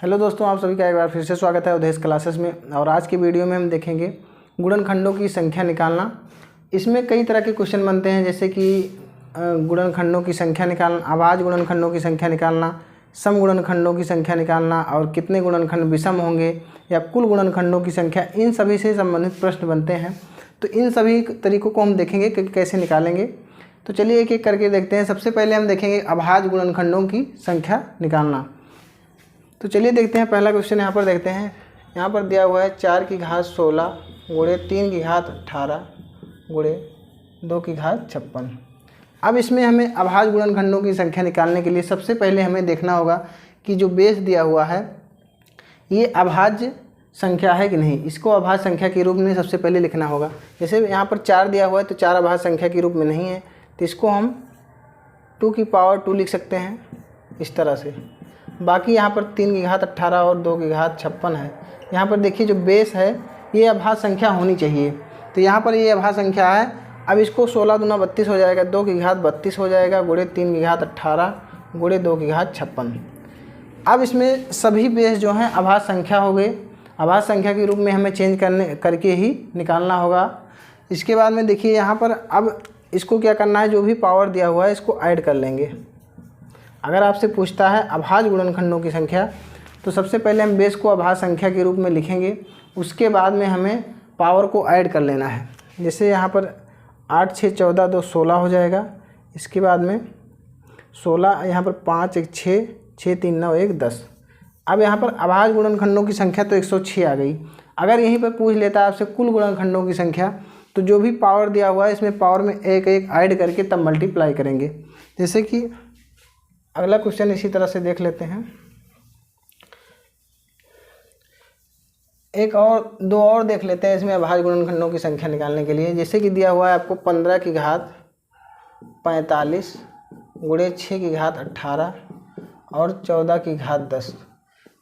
Hello दोस्तों, आप सभी का एक बार फिर से स्वागत है उदेश क्लासेस में। और आज की वीडियो में हम देखेंगे गुणनखंडों की संख्या निकालना। इसमें कई तरह के क्वेश्चन बनते हैं, जैसे कि गुणनखंडों की संख्या निकालना, अभाज्य गुणनखंडों की संख्या निकालना, सम गुणनखंडों की संख्या निकालना और कितने गुणनखंड विषम होंगे या कुल गुणनखंडों की संख्या, इन सभी से संबंधित प्रश्न बनते हैं। तो इन सभी तरीकों को हम देखेंगे कि कैसे निकालेंगे। तो चलिए एक एक करके देखते हैं। सबसे पहले हम देखेंगे अभाज्य गुणनखंडों की संख्या निकालना। तो चलिए देखते हैं, पहला क्वेश्चन यहाँ पर देखते हैं। यहाँ पर दिया हुआ है 4 की घात 16 गुणे 3 की घात 18 गुणे 2 की घात 56। अब इसमें हमें अभाज्य गुणनखंडों की संख्या निकालने के लिए सबसे पहले हमें देखना होगा कि जो बेस दिया हुआ है ये अभाज्य संख्या है कि नहीं। इसको अभाज्य संख्या के रूप में सबसे पहले लिखना होगा। जैसे यहाँ पर 4 दिया हुआ है तो 4 अभाज्य संख्या के रूप में नहीं है, तो इसको हम 2 की पावर 2 लिख सकते हैं इस तरह से। बाकी यहाँ पर 3 की घात 18 और 2 की घात 56 है। यहाँ पर देखिए जो बेस है ये अभाज्य संख्या होनी चाहिए, तो यहाँ पर ये अभाज्य संख्या है। अब इसको 16 दूना 32 हो जाएगा, 2 की घात 32 हो जाएगा गुणे 3 की घात 18 गुणे 2 की घात 56। अब इसमें सभी बेस जो हैं अभाज्य संख्या हो गए। अभाज्य संख्या के रूप में हमें चेंज करके ही निकालना होगा। इसके बाद में देखिए यहाँ पर अब इसको क्या करना है, जो भी पावर दिया हुआ है इसको ऐड कर लेंगे। अगर आपसे पूछता है अभाज्य गुणनखंडों की संख्या, तो सबसे पहले हम बेस को अभाज्य संख्या के रूप में लिखेंगे, उसके बाद में हमें पावर को ऐड कर लेना है। जैसे यहाँ पर 8 6 14 2 16 हो जाएगा। इसके बाद में 16, यहाँ पर 5 1 6 6 3 9 1 10। अब यहाँ पर अभाज्य गुणनखंडों की संख्या तो 106 आ गई। अगर यहीं पर पूछ लेता है आपसे कुल गुणनखंडों की संख्या, तो जो भी पावर दिया हुआ है इसमें पावर में एक एक ऐड करके तब मल्टीप्लाई करेंगे। जैसे कि अगला क्वेश्चन इसी तरह से देख लेते हैं। दो और देख लेते हैं इसमें अभाज्य गुणनखंडों की संख्या निकालने के लिए। जैसे कि दिया हुआ है आपको 15 की घात 45 गुणे 6 की घात 18 और 14 की घात 10।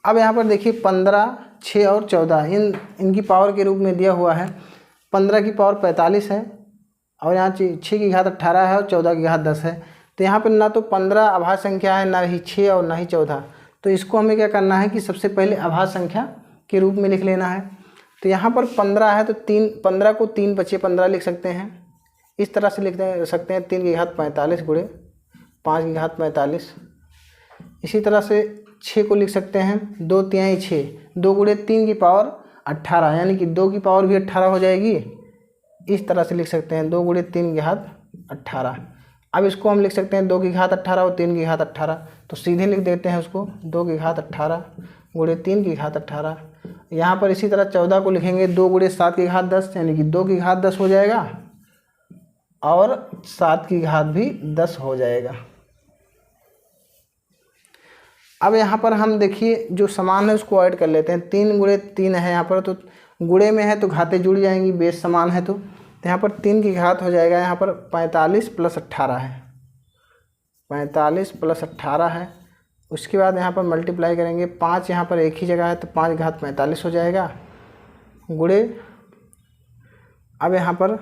अब यहाँ पर देखिए 15, 6 और 14 इनकी पावर के रूप में दिया हुआ है। 15 की पावर 45 है और यहाँ 6 की घात 18 है और 14 की घात 10 है। तो यहाँ पर ना तो 15 अभाज्य संख्या है, ना ही 6 और ना ही 14। तो इसको हमें क्या करना है कि सबसे पहले अभाज्य संख्या के रूप में लिख लेना है। तो यहाँ पर 15 है तो 15 को 3 बचे 15 लिख सकते हैं। इस तरह से लिख सकते हैं 3 की घात 45 गुणे 5 की घात 45। इसी तरह से 6 को लिख सकते हैं 2 3 6 2 गुणे 3 की पावर 18, यानी कि 2 की पावर भी 18 हो जाएगी। इस तरह से लिख सकते हैं 2 गुणे 3 की घात 18। अब इसको हम लिख सकते हैं 2 की घात 18 और 3 की घात 18, तो सीधे लिख देते हैं उसको 2 की घात 18 गुणे 3 की घात 18। यहाँ पर इसी तरह 14 को लिखेंगे 2 गुणे 7 की घात 10, यानी कि 2 की घात 10 हो जाएगा और 7 की घात भी 10 हो जाएगा। अब यहाँ पर हम देखिए जो समान है उसको ऐड कर लेते हैं। 3 गुणे 3 है यहाँ पर, तो गुणे में है तो घातें जुड़ जाएंगी, बेस समान है तो यहाँ पर 3 की घात हो जाएगा। यहाँ पर 45 प्लस 18 है, 45 प्लस 18 है। उसके बाद यहाँ पर मल्टीप्लाई करेंगे, 5 यहाँ पर एक ही जगह है तो 5 घात 45 हो जाएगा गुणे, अब यहाँ पर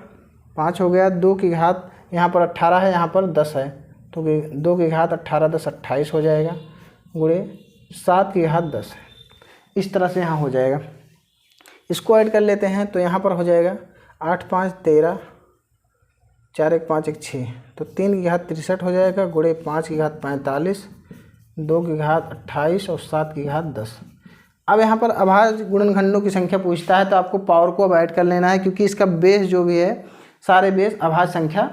5 हो गया, 2 की घात यहाँ पर 18 है, यहाँ पर 10 है, तो 2 की घात 18 10 28 हो जाएगा गुणे 7 की घात 10 है। इस तरह से यहाँ हो जाएगा। इसको ऐड कर लेते हैं तो यहाँ पर हो जाएगा 8 5 13 4 1 5 1 6, तो 3 की घात 63 हो जाएगा गुणे 5 की घात 45 2 की घात 28 और 7 की घात 10। अब यहाँ पर अभाज्य गुणनखंडों की संख्या पूछता है तो आपको पावर को अब ऐड कर लेना है, क्योंकि इसका बेस जो भी है सारे बेस अभाज्य संख्या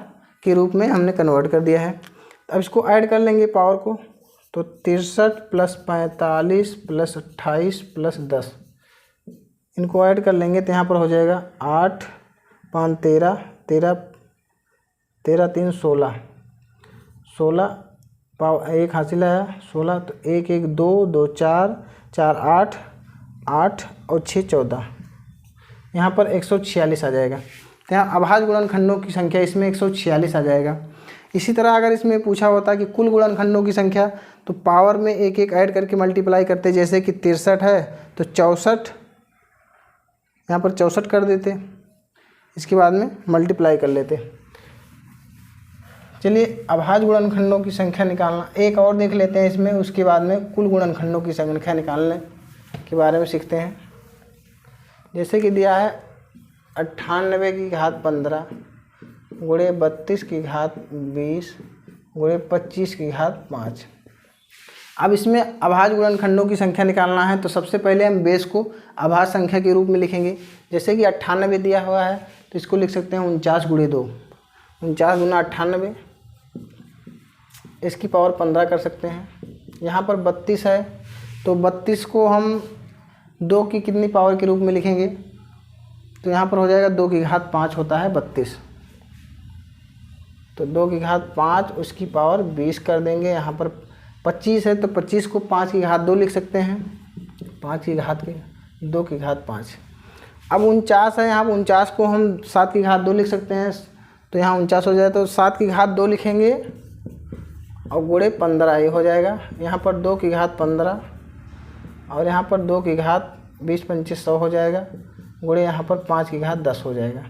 के रूप में हमने कन्वर्ट कर दिया है। अब इसको ऐड कर लेंगे पावर को, तो 63 प्लस 45 प्लस 28 प्लस 10, इनको ऐड कर लेंगे तो यहाँ पर हो जाएगा 8 5 13 13 13 3 16 16 पावर 1 हासिल आया 16, तो 1 1 2 2 4 4 8 8 और 6 14, यहाँ पर 146 आ जाएगा। तो यहाँ अभाज्य गुणनखंडों की संख्या इसमें 146 आ जाएगा। इसी तरह अगर इसमें पूछा होता कि कुल गुणनखंडों की संख्या, तो पावर में एक एक ऐड करके मल्टीप्लाई करते। जैसे कि 63 है तो 64, यहाँ पर 64 कर देते, इसके बाद में मल्टीप्लाई कर लेते। चलिए अभाज्य गुणनखंडों की संख्या निकालना एक और देख लेते हैं इसमें, उसके बाद में कुल गुणनखंडों की संख्या निकाल लें। के बारे में सीखते हैं। जैसे कि दिया है 98 की घात 15 गुणे 32 की घात 20 गुणे 25 की घात 5। अब इसमें अभाज्य गुणनखंडों की संख्या निकालना है, तो सबसे पहले हम बेस को अभाज्य संख्या के रूप में लिखेंगे। जैसे कि 98 दिया हुआ है तो इसको लिख सकते हैं 49 गुणे 2, 49 गुना 98, इसकी पावर 15 कर सकते हैं। यहाँ पर 32 है तो 32 को हम 2 की कितनी पावर के रूप में लिखेंगे, तो यहाँ पर हो जाएगा 2 की घात 5 होता है 32, तो 2 की घात 5 उसकी पावर 20 कर देंगे। यहाँ पर 25 है तो 25 को 5 की घात 2 लिख सकते हैं, 5 की घात के 2 की घात 5। अब 49 है, यहाँ पर 49 को हम 7 की घात 2 लिख सकते हैं, तो यहाँ 49 हो जाए तो 7 की घात 2 लिखेंगे और गुणे 15 ये हो जाएगा। यहाँ पर 2 की घात 15 और यहाँ पर 2 की घात 20 25 100 हो जाएगा, गुणे यहाँ पर 5 की घात 10 हो जाएगा।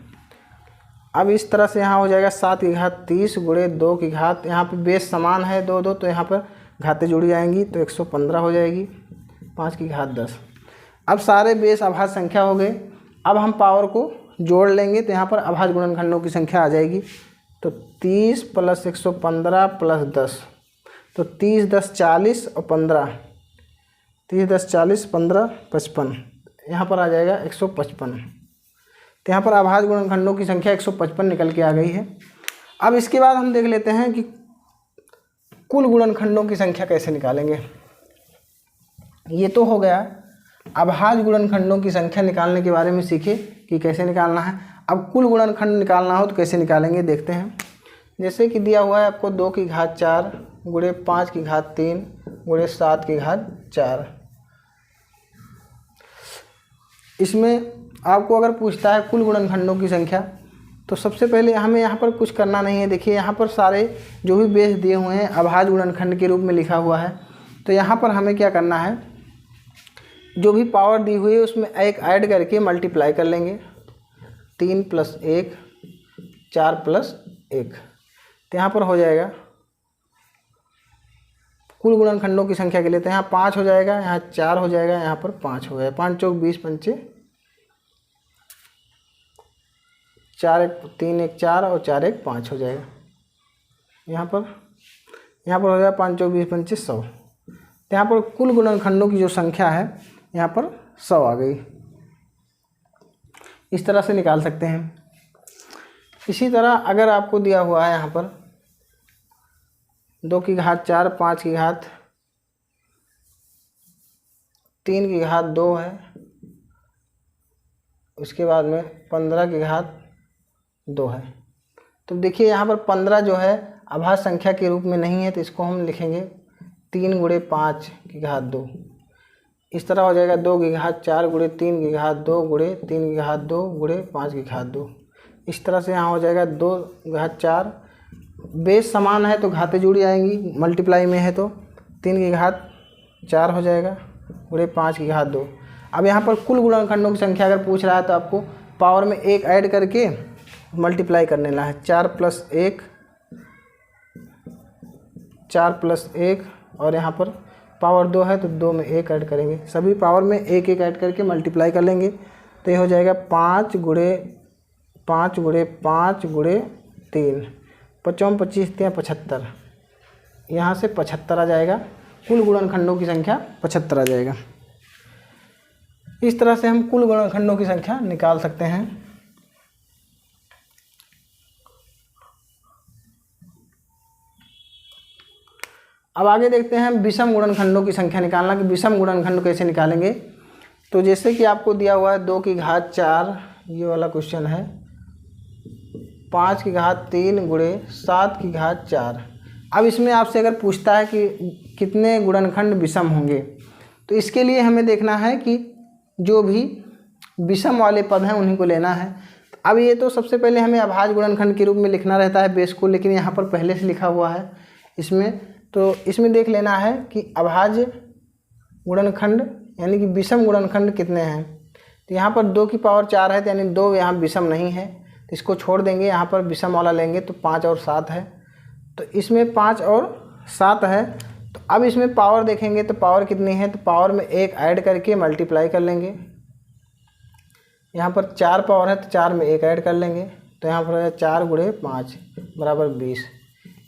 अब इस तरह से यहाँ हो जाएगा 7 की घात 30 गुणे 2 की घात, यहाँ पर बेस समान है 2 2 तो यहाँ पर घातें जुड़ी जाएंगी तो 115 हो जाएगी, 5 की घात 10। अब सारे बेस अभाज्य संख्या हो गए। अब हम पावर को जोड़ लेंगे तो यहाँ पर अभाज्य गुणनखंडों की संख्या आ जाएगी। तो 30 + 115 + 10, तो 30 10 40 और 15, 30 10 40 15 55, यहाँ पर आ जाएगा 155। तो यहाँ पर अभाज्य गुणनखंडों की संख्या 155 निकल के आ गई है। अब इसके बाद हम देख लेते हैं कि कुल गुणनखंडों की संख्या कैसे निकालेंगे। ये तो हो गया अभाज्य गुणनखंडों की संख्या निकालने के बारे में सीखे कि कैसे निकालना है। अब कुल गुणनखंड निकालना हो तो कैसे निकालेंगे देखते हैं। जैसे कि दिया हुआ है आपको 2 की घात 4 गुणे 5 की घात 3 गुणे 7 की घात 4। इसमें आपको अगर पूछता है कुल गुणनखंडों की संख्या, तो सबसे पहले हमें यहाँ पर कुछ करना नहीं है। देखिए यहाँ पर सारे जो भी बेस दिए हुए हैं अभाज्य गुणनखंड के रूप में लिखा हुआ है, तो यहाँ पर हमें क्या करना है, जो भी पावर दी हुई है उसमें एक ऐड करके मल्टीप्लाई कर लेंगे। 3 + 1 4 + 1, तो यहाँ पर हो जाएगा कुल गुणनखंडों की संख्या के लिए, तो यहाँ 5 हो जाएगा, यहाँ 4 हो जाएगा, यहाँ पर 5 हो जाएगा। 5 चौक 20 पंचे 4 1 3 1 4 और 4 1 5 हो जाएगा। यहाँ पर हो जाएगा 5 चौक 20 पंचे 100। तो यहाँ पर कुल गुणनखंडों की जो संख्या है यहाँ पर 100 आ गई। इस तरह से निकाल सकते हैं। इसी तरह अगर आपको दिया हुआ है यहाँ पर 2 की घात 4 5 की घात 3 की घात 2 है, उसके बाद में 15 की घात 2 है, तो देखिए यहाँ पर 15 जो है अभाज्य संख्या के रूप में नहीं है, तो इसको हम लिखेंगे 3 गुणे 5 की घात 2। इस तरह हो जाएगा 2 की घात 4 गुणे 3 की घात 2 गुणे 3 की घात 2 गुणे 5 की घात 2। इस तरह से यहाँ हो जाएगा 2 घात 4, बेस समान है तो घातें जुड़ी आएंगी, मल्टीप्लाई में है तो 3 की घात 4 हो जाएगा गुणे 5 की घात 2। अब यहाँ पर कुल गुणनखंडों की संख्या अगर पूछ रहा है तो आपको पावर में 1 ऐड करके मल्टीप्लाई करने ला है। 4 + 1 4 + 1 और यहाँ पर पावर 2 है तो 2 में 1 ऐड करेंगे, सभी पावर में 1 1 ऐड करके मल्टीप्लाई कर लेंगे, तो ये हो जाएगा 5 गुणे 5 गुणे 5 गुणे 3, 5 25 3 75, यहाँ से 75 आ जाएगा। कुल गुणनखंडों की संख्या 75 आ जाएगा। इस तरह से हम कुल गुणनखंडों की संख्या निकाल सकते हैं। अब आगे देखते हैं विषम गुणनखंडों की संख्या निकालना कि विषम गुणनखंड कैसे निकालेंगे। तो जैसे कि आपको दिया हुआ है 2 की घात 4, ये वाला क्वेश्चन है, 5 की घात 3 गुणे 7 की घात 4। अब इसमें आपसे अगर पूछता है कि कितने गुणनखंड विषम होंगे, तो इसके लिए हमें देखना है कि जो भी विषम वाले पद हैं उन्हीं को लेना है। अब ये तो सबसे पहले हमें अभाज्य गुणनखंड के रूप में लिखना रहता है बेस को, लेकिन यहाँ पर पहले से लिखा हुआ है इसमें, तो इसमें देख लेना है कि अभाज्य गुणनखंड यानी कि विषम गुणनखंड कितने हैं। तो यहाँ पर 2 की पावर 4 है, तो यानी 2 यहाँ विषम नहीं है, तो इसको छोड़ देंगे। यहाँ पर विषम वाला लेंगे तो 5 और 7 है, तो इसमें 5 और 7 है, तो अब इसमें पावर देखेंगे तो पावर कितनी है, तो पावर में 1 ऐड करके मल्टीप्लाई कर लेंगे। यहाँ पर 4 पावर है तो 4 में 1 ऐड कर लेंगे, तो यहाँ पर 4 गुणे 5 बराबर 20,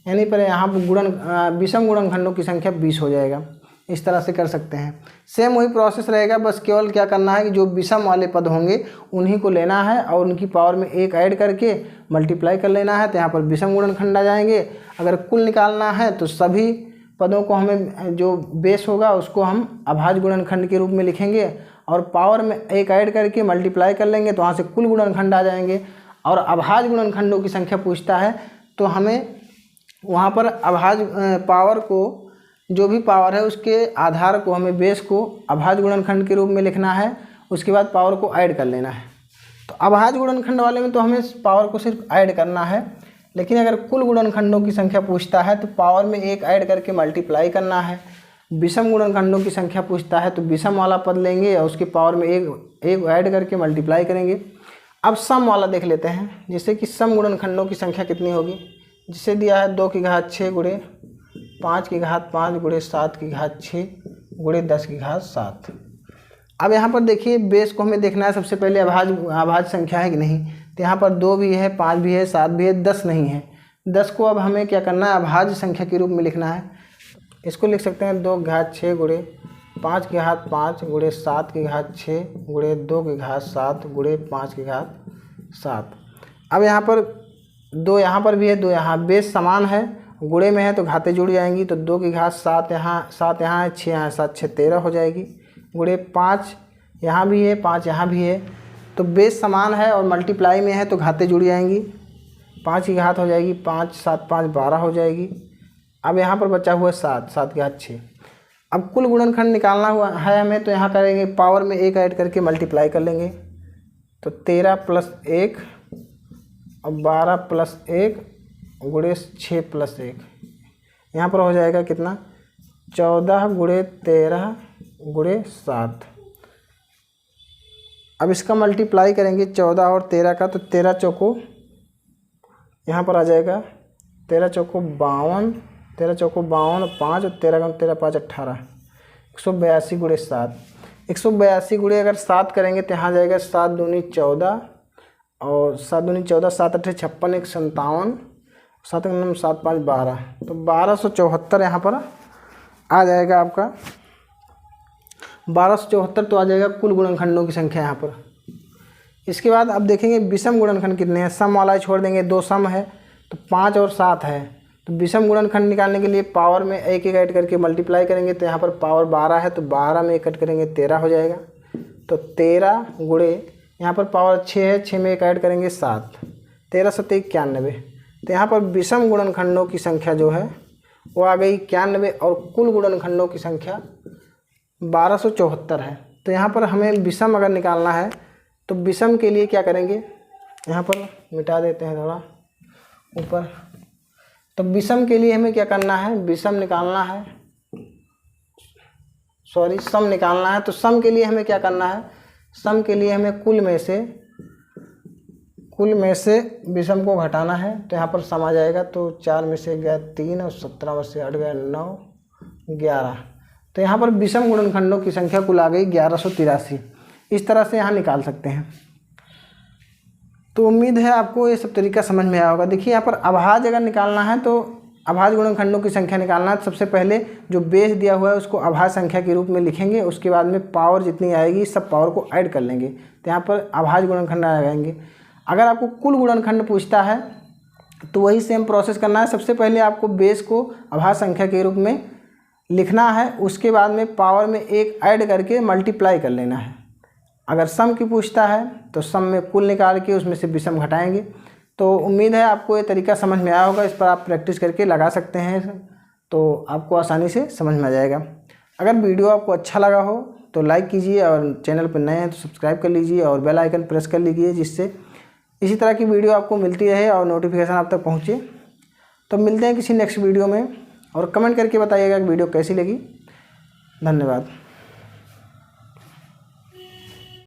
यानी पर यहाँ पर विषम गुणनखंडों की संख्या 20 हो जाएगा। इस तरह से कर सकते हैं। सेम वही प्रोसेस रहेगा, बस केवल क्या करना है कि जो विषम वाले पद होंगे उन्हीं को लेना है और उनकी पावर में 1 ऐड करके मल्टीप्लाई कर लेना है, तो यहाँ पर विषम गुणनखंड आ जाएंगे। अगर कुल निकालना है तो सभी पदों को हमें जो बेस होगा उसको हम अभाज्य गुणनखंड के रूप में लिखेंगे और पावर में 1 ऐड करके मल्टीप्लाई कर लेंगे, तो वहाँ से कुल गुणनखंड आ जाएंगे। और अभाज्य गुणनखंडों की संख्या पूछता है तो हमें वहाँ पर अभाज्य पावर को, जो भी पावर है उसके आधार को, हमें बेस को अभाज्य गुणनखंड के रूप में लिखना है, उसके बाद पावर को ऐड कर लेना है। तो अभाज्य गुणनखंड वाले में तो हमें पावर को सिर्फ ऐड करना है, लेकिन अगर कुल गुणनखंडों की संख्या पूछता है तो पावर में 1 ऐड करके मल्टीप्लाई करना है। विषम गुणनखंडों की संख्या पूछता है तो विषम वाला पद लेंगे और उसकी पावर में 1 ऐड करके मल्टीप्लाई करेंगे। अब सम वाला देख लेते हैं, जैसे कि सम गुणनखंडों की संख्या कितनी होगी। जिसे दिया है 2 की घात 6 गुणे 5 की घात 5 गुणे 7 की घात 6 गुणे 10 की घात 7। अब यहाँ पर देखिए बेस को हमें देखना है सबसे पहले अभाज्य संख्या है कि नहीं। तो यहाँ पर 2 भी है, 5 भी है, 7 भी है, 10 नहीं है। 10 को अब हमें क्या करना है, अभाज्य संख्या के रूप में लिखना है। इसको लिख सकते हैं 2 की घात 6 गुणे 5 की घात 5 गुणे 7 की घात 6 गुणे 2 की घात 7 गुणे 5 की घात 7। अब यहाँ पर 2 यहाँ पर भी है, 2 यहाँ, बेस समान है, गुणे में है तो घातें जुड़ जाएंगी। तो 2 की घात 7 यहाँ है, 6 यहाँ 7 6 13 हो जाएगी। गुणे 5 यहाँ भी है, 5 यहाँ भी है, तो बेस समान है और मल्टीप्लाई में है तो घातें जुड़ जाएंगी। 5 की घात हो जाएगी 5, 7 5 12 हो जाएगी। अब यहाँ पर बचा हुआ है 7, 7 की घात 6। अब कुल गुणनखंड निकालना हुआ है हमें, तो यहाँ करेंगे पावर में 1 ऐड करके मल्टीप्लाई कर लेंगे। तो 13 + 1 और 12 + 1 गुणे 6 + 1, यहाँ पर हो जाएगा कितना, 14 गुणे 13 गुणे 7। अब इसका मल्टीप्लाई करेंगे 14 और 13 का, तो 13 चौको यहाँ पर आ जाएगा, 13 चौको 52, 13 चौको 52, 5 और 13 13 5 18, 182 गुणे 7। 182 गुणे अगर 7 करेंगे तो यहाँ जाएगा 7 दूनी 14 और 7 दूनी 14, 7 8 56, 1 57, 7 9 7 5 12, तो 1274 यहाँ पर आ जाएगा आपका। 1274 तो आ जाएगा कुल गुणनखंडों की संख्या यहाँ पर। इसके बाद अब देखेंगे विषम गुणनखंड कितने हैं। सम वाला छोड़ देंगे, 2 सम है तो 5 और 7 है। तो विषम गुणनखंड निकालने के लिए पावर में 1 1 ऐड करके मल्टीप्लाई करेंगे, तो यहाँ पर पावर 12 है तो 12 में 1 ऐड करेंगे 13 हो जाएगा। तो 13 गुणे यहाँ पर पावर 6 है, 6 में 1 ऐड करेंगे 7, 13 7 91। तो यहाँ पर विषम गुणनखंडों की संख्या जो है वो आ गई 91 और कुल गुणनखंडों की संख्या 1274 है। तो यहाँ पर हमें विषम अगर निकालना है तो विषम के लिए क्या करेंगे, यहाँ पर मिटा देते हैं थोड़ा ऊपर। तो विषम के लिए हमें क्या करना है, विषम निकालना है, सम निकालना है। तो सम के लिए हमें क्या करना है, सम के लिए हमें कुल में से विषम को घटाना है। तो यहाँ पर सम आ जाएगा, तो 4 में से गया 3 और 17 में से हट गया 9 11। तो यहाँ पर विषम गुणनखंडों की संख्या कुल आ गई 1183। इस तरह से यहाँ निकाल सकते हैं। तो उम्मीद है आपको ये सब तरीका समझ में आया होगा। देखिए यहाँ पर अभाज्य अगर निकालना है तो अभाज्य गुणनखंडों की संख्या निकालना है तो सबसे पहले जो बेस दिया हुआ है उसको अभाज्य संख्या के रूप में लिखेंगे। उसके बाद में पावर जितनी आएगी सब पावर को ऐड कर लेंगे, तो यहाँ पर अभाज्य गुणनखंड लगाएंगे। अगर आपको कुल गुणनखंड पूछता है तो वही सेम प्रोसेस करना है। सबसे पहले आपको बेस को अभाज्य संख्या के रूप में लिखना है, उसके बाद में पावर में 1 ऐड करके मल्टीप्लाई कर लेना है। अगर सम की पूछता है तो सम में कुल निकाल के उसमें से विषम घटाएंगे। तो उम्मीद है आपको ये तरीका समझ में आया होगा। इस पर आप प्रैक्टिस करके लगा सकते हैं तो आपको आसानी से समझ में आ जाएगा। अगर वीडियो आपको अच्छा लगा हो तो लाइक कीजिए और चैनल पर नए हैं तो सब्सक्राइब कर लीजिए और बेल आइकन प्रेस कर लीजिए, जिससे इसी तरह की वीडियो आपको मिलती रहे और नोटिफिकेशन आप तक पहुँचे। तो मिलते हैं किसी नेक्स्ट वीडियो में और कमेंट करके बताइएगा कि वीडियो कैसी लगी। धन्यवाद।